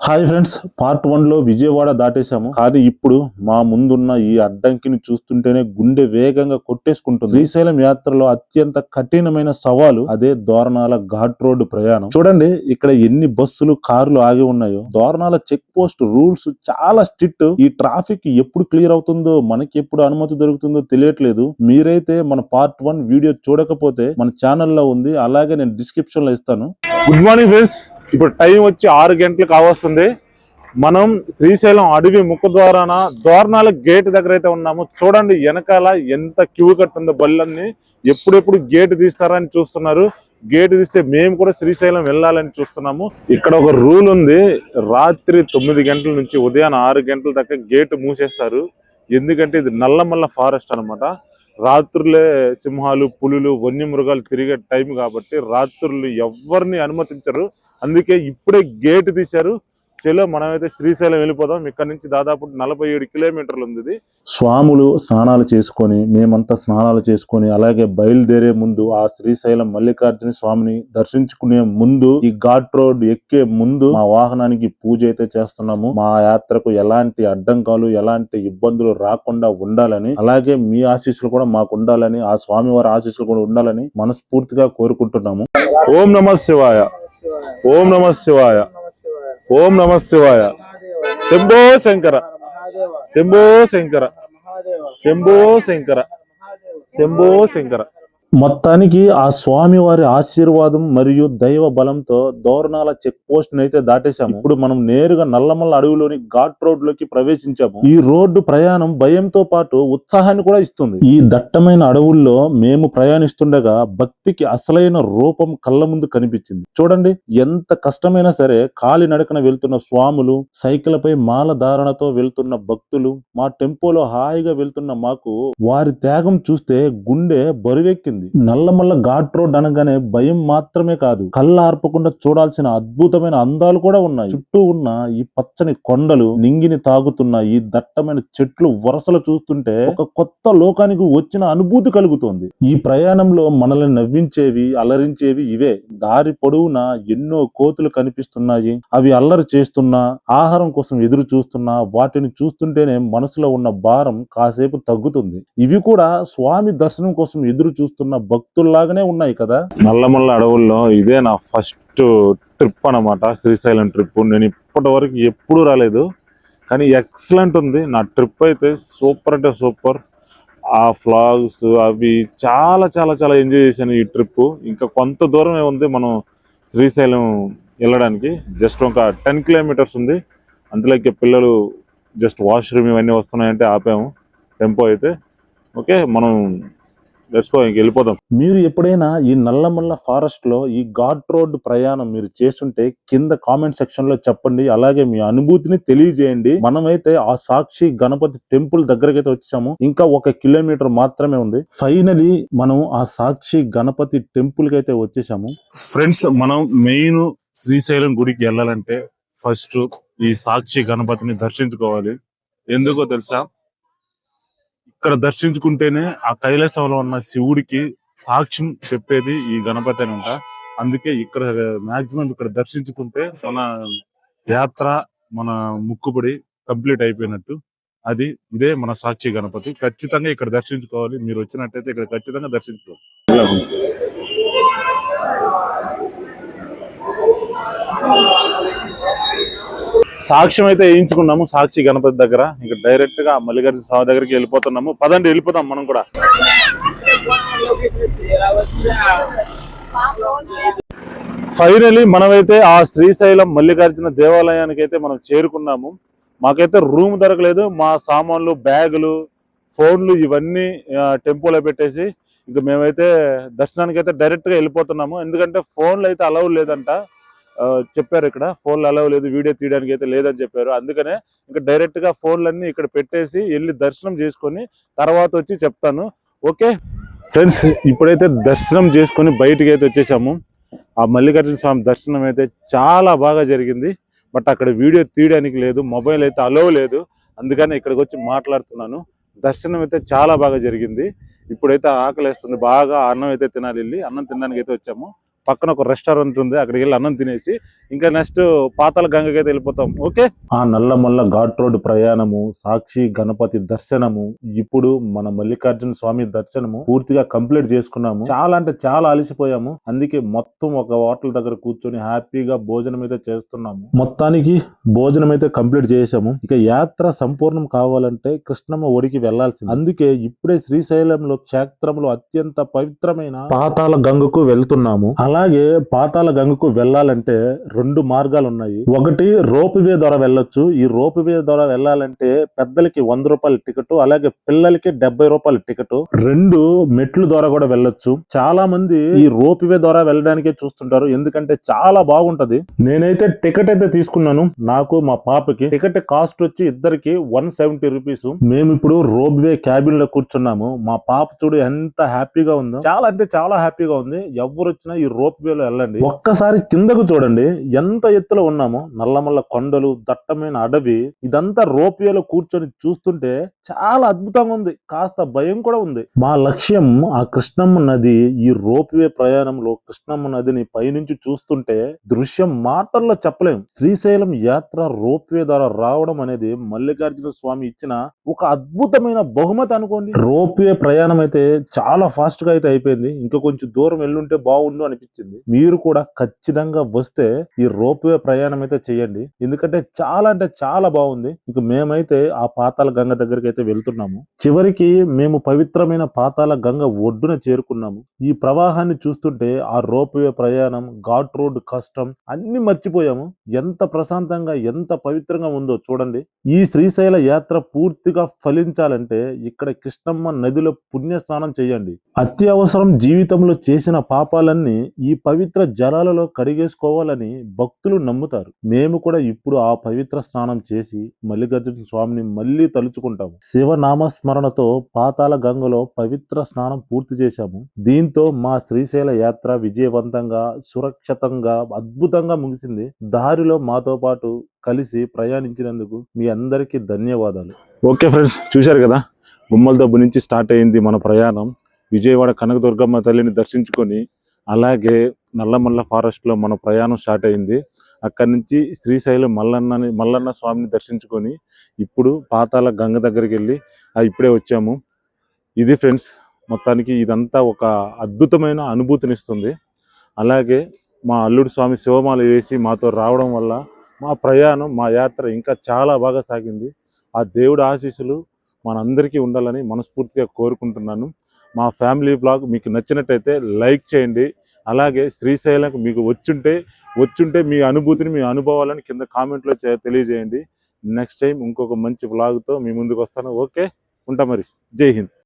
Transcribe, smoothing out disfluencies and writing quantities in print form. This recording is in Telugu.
హాయ్ ఫ్రెండ్స్, పార్ట్ 1 లో విజయవాడ దాటేశాము. కానీ ఇప్పుడు మా ముందున్న ఈ అడ్డంకిని చూస్తుంటేనే గుండె వేగంగా కొట్టేసుకుంటుంది. శ్రీశైలం యాత్రలో అత్యంత కఠినమైన సవాలు అదే దోర్నాల ఘాట్ రోడ్డు ప్రయాణం. చూడండి ఇక్కడ ఎన్ని బస్సులు కార్లు ఆగి ఉన్నాయో. దోర్నాల చెక్ పోస్ట్ రూల్స్ చాలా స్ట్రిక్ట్. ఈ ట్రాఫిక్ ఎప్పుడు క్లియర్ అవుతుందో, మనకి ఎప్పుడు అనుమతి దొరుకుతుందో తెలియట్లేదు. మీరైతే మన పార్ట్ 1 వీడియో చూడకపోతే మన ఛానల్లో ఉంది, అలాగే నేను డిస్క్రిప్షన్ లో ఇస్తాను. గుడ్ మార్నింగ్ ఫ్రెండ్స్, ఇప్పుడు టైం వచ్చి 6 గంటలు కావస్తుంది. మనం శ్రీశైలం అడవి ముఖద్వారాన దోర్నాల గేట్ దగ్గర అయితే ఉన్నాము. చూడండి వెనకాల ఎంత క్యూ కట్టుందో, బళ్ళన్నీ ఎప్పుడెప్పుడు గేట్ తీస్తారని చూస్తున్నారు. గేట్ తీస్తే మేము కూడా శ్రీశైలం వెళ్ళాలని చూస్తున్నాము. ఇక్కడ ఒక రూల్ ఉంది, రాత్రి 9 గంటల నుంచి ఉదయం 6 గంటల దాకా గేట్ మూసేస్తారు. ఎందుకంటే ఇది నల్లమల్ల ఫారెస్ట్ అనమాట. రాత్రులే సింహాలు, పులులు, వన్యమృగాలు తిరిగే టైం కాబట్టి రాత్రులు ఎవరిని అనుమతించరు. అందుకే ఇప్పుడే గేట్ తీశారు. చలో మనమైతే శ్రీశైలం వెళ్ళిపోదాం. ఇక్కడ నుంచి దాదాపు 47 కిలోమీటర్లు ఉంది. స్వాములు స్నానాలు చేసుకొని, మేమంతా స్నానాలు చేసుకొని అలాగే బయలుదేరే ముందు ఆ శ్రీశైలం మల్లికార్జున స్వామిని దర్శించుకునే ముందు, ఈ ఘాట్ రోడ్ ఎక్కే ముందు మా వాహనానికి పూజ అయితే చేస్తున్నాము. మా యాత్రకు ఎలాంటి అడ్డంకాలు, ఎలాంటి ఇబ్బందులు రాకుండా ఉండాలని, అలాగే మీ ఆశీస్సులు కూడా మాకు ఉండాలని, ఆ స్వామి వారి ఆశీస్సులు కూడా ఉండాలని మనస్ఫూర్తిగా కోరుకుంటున్నాము. ఓం నమః శివాయ, ఓం నమః శివాయ, ఓం నమః శివాయ. శంభో శంకర, శంభో శంకర, శంభో శంకర, శంభో శంకర. మొత్తానికి ఆ స్వామి వారి ఆశీర్వాదం మరియు దైవ బలంతో దోర్నాల చెక్ పోస్ట్ అయితే దాటేశాము. ఇప్పుడు మనం నేరుగా నల్లమల్ల అడవిలోని ఘాట్ రోడ్ లోకి ప్రవేశించాము. ఈ రోడ్డు ప్రయాణం భయంతో పాటు ఉత్సాహాన్ని కూడా ఇస్తుంది. ఈ దట్టమైన అడవుల్లో మేము ప్రయాణిస్తుండగా భక్తికి అసలైన రూపం కళ్ళ ముందు కనిపించింది. చూడండి, ఎంత కష్టమైనా సరే కాలి నడకన వెళ్తున్న స్వాములు, సైకిల్ పై మాల ధారణతో వెళ్తున్న భక్తులు, మా టెంపోలో హాయిగా వెళ్తున్న మాకు వారి త్యాగం చూస్తే గుండె బరువెక్కింది. నల్లమల్ల ఘాట్ రోడ్ అనగానే భయం మాత్రమే కాదు, కళ్ళ ఆర్పకుండా చూడాల్సిన అద్భుతమైన అందాలు కూడా ఉన్నాయి. చుట్టూ ఉన్న ఈ పచ్చని కొండలు, నింగిని తాగుతున్న ఈ దట్టమైన చెట్లు వరసలు చూస్తుంటే ఒక కొత్త లోకానికి వచ్చిన అనుభూతి కలుగుతోంది. ఈ ప్రయాణంలో మనల్ని నవ్వించేవి, అలరించేవి ఇవే. దారి పొడవునా ఎన్నో కోతులు కనిపిస్తున్నాయి. అవి అల్లరి చేస్తున్నా, ఆహారం కోసం ఎదురు చూస్తున్నా, వాటిని చూస్తుంటేనే మనసులో ఉన్న భారం కాసేపు తగ్గుతుంది. ఇవి కూడా స్వామి దర్శనం కోసం ఎదురు చూస్తున్న భక్తుల్లాగానే ఉన్నాయి కదా. నల్లమల్ల అడవుల్లో ఇదే నా ఫస్ట్ ట్రిప్ అన్నమాట, శ్రీశైలం ట్రిప్. నేను ఇప్పటి వరకు ఎప్పుడు రాలేదు, కానీ ఎక్సలెంట్ ఉంది నా ట్రిప్ అయితే. సూపర్ అంటే సూపర్. ఆ ఫ్లాగ్స్ అవి చాలా చాలా చాలా ఎంజాయ్ చేశాను ఈ ట్రిప్. ఇంకా కొంత దూరమే ఉంది మనం శ్రీశైలం వెళ్ళడానికి. జస్ట్ ఒక 10 కిలోమీటర్స్ ఉంది. అందులోకి పిల్లలు జస్ట్ వాష్రూమ్ ఇవన్నీ వస్తున్నాయంటే ఆపాము టెంపో అయితే. ఓకే, మనం వెళ్ళిపోదాం. మీరు ఎప్పుడైనా ఈ నల్లమల్ల ఫారెస్ట్ లో ఈ ఘాట్ రోడ్ ప్రయాణం మీరు చేస్తుంటే కింద కామెంట్ సెక్షన్ లో చెప్పండి. అలాగే మీ అనుభూతిని తెలియజేయండి. మనమైతే ఆ సాక్షి గణపతి టెంపుల్ దగ్గరకి అయితే వచ్చాము. ఇంకా 1 కిలోమీటర్ మాత్రమే ఉంది. ఫైనలీ మనం ఆ సాక్షి గణపతి టెంపుల్ కి అయితే వచ్చేసాము. ఫ్రెండ్స్, మనం మెయిన్ శ్రీశైలం గుడికి వెళ్ళాలంటే ఫస్ట్ ఈ సాక్షి గణపతిని దర్శించుకోవాలి. ఎందుకో తెలుసా? ఇక్కడ దర్శించుకుంటేనే ఆ కైలాసంలో ఉన్న శివుడికి సాక్ష్యం చెప్పేది ఈ గణపతి అని ఉంటా. అందుకే ఇక్కడ మాక్సిమం ఇక్కడ దర్శించుకుంటే మన యాత్ర, మన ముక్కుబడి కంప్లీట్ అయిపోయినట్టు. అది ఇదే మన సాక్షి గణపతి. ఖచ్చితంగా ఇక్కడ దర్శించుకోవాలి. మీరు వచ్చినట్టయితే ఇక్కడ ఖచ్చితంగా దర్శించుకోవాలి. సాక్ష్యం అయితే వేయించుకున్నాము సాక్షి గణపతి దగ్గర. ఇంకా డైరెక్ట్ గా మల్లికార్జున స్వామి దగ్గరికి వెళ్ళిపోతున్నాము. పదండి వెళ్ళిపోతాం మనం కూడా. ఫైనలీ మనమైతే ఆ శ్రీశైలం మల్లికార్జున దేవాలయానికి అయితే మనం చేరుకున్నాము. మాకైతే రూమ్ దొరకలేదు. మా సామాన్లు, బ్యాగులు, ఫోన్లు ఇవన్నీ టెంపోలో పెట్టేసి ఇంకా మేమైతే దర్శనానికి అయితే డైరెక్ట్ గా వెళ్ళిపోతున్నాము. ఎందుకంటే ఫోన్లు అయితే అలౌ లేదంట చెప్పారు. ఇక్కడ ఫోన్లు అలౌ లేదు, వీడియో తీయడానికి అయితే లేదని చెప్పారు. అందుకనే ఇంకా డైరెక్ట్ గా ఫోన్లన్నీ ఇక్కడ పెట్టేసి వెళ్ళి దర్శనం చేసుకొని తర్వాత వచ్చి చెప్తాను. ఓకే ఫ్రెండ్స్, ఇప్పుడైతే దర్శనం చేసుకొని బయటికి అయితే వచ్చేసాము. ఆ మల్లికార్జున స్వామి దర్శనం అయితే చాలా బాగా జరిగింది. బట్ అక్కడ వీడియో తీయడానికి లేదు, మొబైల్ అయితే అలౌ లేదు. అందుకని ఇక్కడికి వచ్చి మాట్లాడుతున్నాను. దర్శనం అయితే చాలా బాగా జరిగింది. ఇప్పుడైతే ఆకలి వేస్తుంది బాగా. అన్నం అయితే తినాలి, వెళ్ళి అన్నం తినడానికి అయితే వచ్చాము. పక్కన ఒక రెస్టారెంట్ ఉంది, అక్కడికి వెళ్ళి అన్నం తినేసి ఇంకా నెక్స్ట్ పాతాళ గంగకి అయితే వెళ్ళిపోతాం. ఓకే, ఆ నల్లమల్ల ఘాట్ రోడ్ ప్రయాణము, సాక్షి గణపతి దర్శనము, ఇప్పుడు మన మల్లికార్జున స్వామి దర్శనము పూర్తిగా కంప్లీట్ చేసుకున్నాము. చాలా అంటే చాలా అలసిపోయాము, అందుకే మొత్తం ఒక హోటల్ దగ్గర కూర్చొని హ్యాపీగా భోజనం అయితే చేస్తున్నాము. మొత్తానికి భోజనం అయితే కంప్లీట్ చేసాము. ఇక యాత్ర సంపూర్ణం కావాలంటే కృష్ణమ్మ ఒడికి వెళ్లాల్సింది. అందుకే ఇప్పుడే శ్రీశైలంలో క్షేత్రంలో అత్యంత పవిత్రమైన పాతాళ గంగకు వెళ్తున్నాము. అలాగే పాతాళ గంగకు వెళ్ళాలంటే రెండు మార్గాలు ఉన్నాయి. ఒకటి రోప్ వే ద్వారా వెళ్ళొచ్చు. ఈ రోప్ వే ద్వారా వెళ్ళాలంటే పెద్దలకి 100 రూపాయల టికెట్, అలాగే పిల్లలకి 70 రూపాయల టికెట్. రెండు మెట్లు ద్వారా కూడా వెళ్ళొచ్చు. చాలా మంది ఈ రోప్ వే ద్వారా వెళ్ళడానికే చూస్తుంటారు, ఎందుకంటే చాలా బాగుంటది. నేనైతే టికెట్ అయితే తీసుకున్నాను, నాకు మా పాపకి. టికెట్ కాస్ట్ వచ్చి ఇద్దరికి 170 రూపీస్. మేము ఇప్పుడు రోప్ వే క్యాబిన్ లో కూర్చున్నాము. మా పాప చూడు ఎంత హ్యాపీగా ఉందో, చాలా అంటే చాలా హ్యాపీగా ఉంది. ఎవరు వచ్చినా ఈ రోప్ వేలో వెళ్ళండి. ఒక్కసారి కిందకు చూడండి ఎంత ఎత్తులో ఉన్నామో. నల్లమల్ల కొండలు, దట్టమైన అడవి, ఇదంతా రోప్ వేలో కూర్చొని చూస్తుంటే చాలా అద్భుతంగా ఉంది, కాస్త భయం కూడా ఉంది. మా లక్ష్యం ఆ కృష్ణమ్మ నది. ఈ రోప్ వే ప్రయాణంలో కృష్ణమ్మ నదిని పైనుంచి చూస్తుంటే దృశ్యం మాటల్లో చెప్పలేం. శ్రీశైలం యాత్ర రోప్ వే ద్వారా రావడం అనేది మల్లికార్జున స్వామి ఇచ్చిన ఒక అద్భుతమైన బహుమతి అనుకోండి. రోప్ వే ప్రయాణం అయితే చాలా ఫాస్ట్ గా అయితే అయిపోయింది. ఇంకా కొంచెం దూరం వెళ్ళుంటే బాగుండు అనిపించింది. మీరు కూడా ఖచ్చితంగా వస్తే ఈ రోప్ వే ప్రయాణం అయితే చేయండి, ఎందుకంటే చాలా అంటే చాలా బాగుంది. ఇక మేమైతే ఆ పాతాళ గంగ దగ్గరికి అయితే వెళ్తున్నాము. చివరికి మేము పవిత్రమైన పాతాళ గంగ ఒడ్డున చేరుకున్నాము. ఈ ప్రవాహాన్ని చూస్తుంటే ఆ రోప్ వే ప్రయాణం, ఘాట్ రోడ్ కష్టం అన్ని మర్చిపోయాము. ఎంత ప్రశాంతంగా ఎంత పవిత్రంగా ఉందో చూడండి. ఈ శ్రీశైల యాత్ర పూర్తిగా ఫలించాలంటే ఇక్కడ కృష్ణమ్మ నదిలో పుణ్య స్నానం చేయండి. అత్యవసరం జీవితంలో చేసిన పాపాలన్నీ ఈ పవిత్ర జలాలలో కడిగేసుకోవాలని భక్తులు నమ్ముతారు. మేము కూడా ఇప్పుడు ఆ పవిత్ర స్నానం చేసి మల్లికార్జున స్వామిని మళ్ళీ తలుచుకుంటాము. శివనామ స్మరణతో పాతాళ గంగలో పవిత్ర స్నానం పూర్తి చేశాము. దీంతో మా శ్రీశైల యాత్ర విజయవంతంగా, సురక్షితంగా, అద్భుతంగా ముగిసింది. దారిలో మాతో పాటు కలిసి ప్రయాణించినందుకు మీ అందరికీ ధన్యవాదాలు. ఓకే ఫ్రెండ్స్, చూశారు కదా, గుమ్మలదబ్బు నుంచి స్టార్ట్ అయింది మన ప్రయాణం. విజయవాడ కనకదుర్గమ్మ తల్లిని దర్శించుకొని అలాగే నల్లమల్ల ఫారెస్ట్లో మన ప్రయాణం స్టార్ట్ అయింది. అక్కడి నుంచి శ్రీశైలం మల్లన్న స్వామిని దర్శించుకొని ఇప్పుడు పాతాళ గంగ దగ్గరికి వెళ్ళి ఇప్పుడే వచ్చాము. ఇది ఫ్రెండ్స్, మొత్తానికి ఇదంతా ఒక అద్భుతమైన అనుభూతినిస్తుంది. అలాగే మా అల్లుడు స్వామి శివమాల వేసి మాతో రావడం వల్ల మా ప్రయాణం, మా యాత్ర ఇంకా చాలా బాగా సాగింది. ఆ దేవుడి ఆశీస్సులు మనందరికీ ఉండాలని మనస్ఫూర్తిగా కోరుకుంటున్నాను. మా ఫ్యామిలీ బ్లాగ్ మీకు నచ్చినట్టయితే లైక్ చేయండి. అలాగే శ్రీశైలంకు మీకు వచ్చుంటే మీ అనుభూతిని, మీ అనుభవాలను కింద కామెంట్లో తెలియజేయండి. నెక్స్ట్ టైం ఇంకొక మంచి బ్లాగ్తో మీ ముందుకు వస్తాను. ఓకే, ఉంటా మరి. జై హింద్.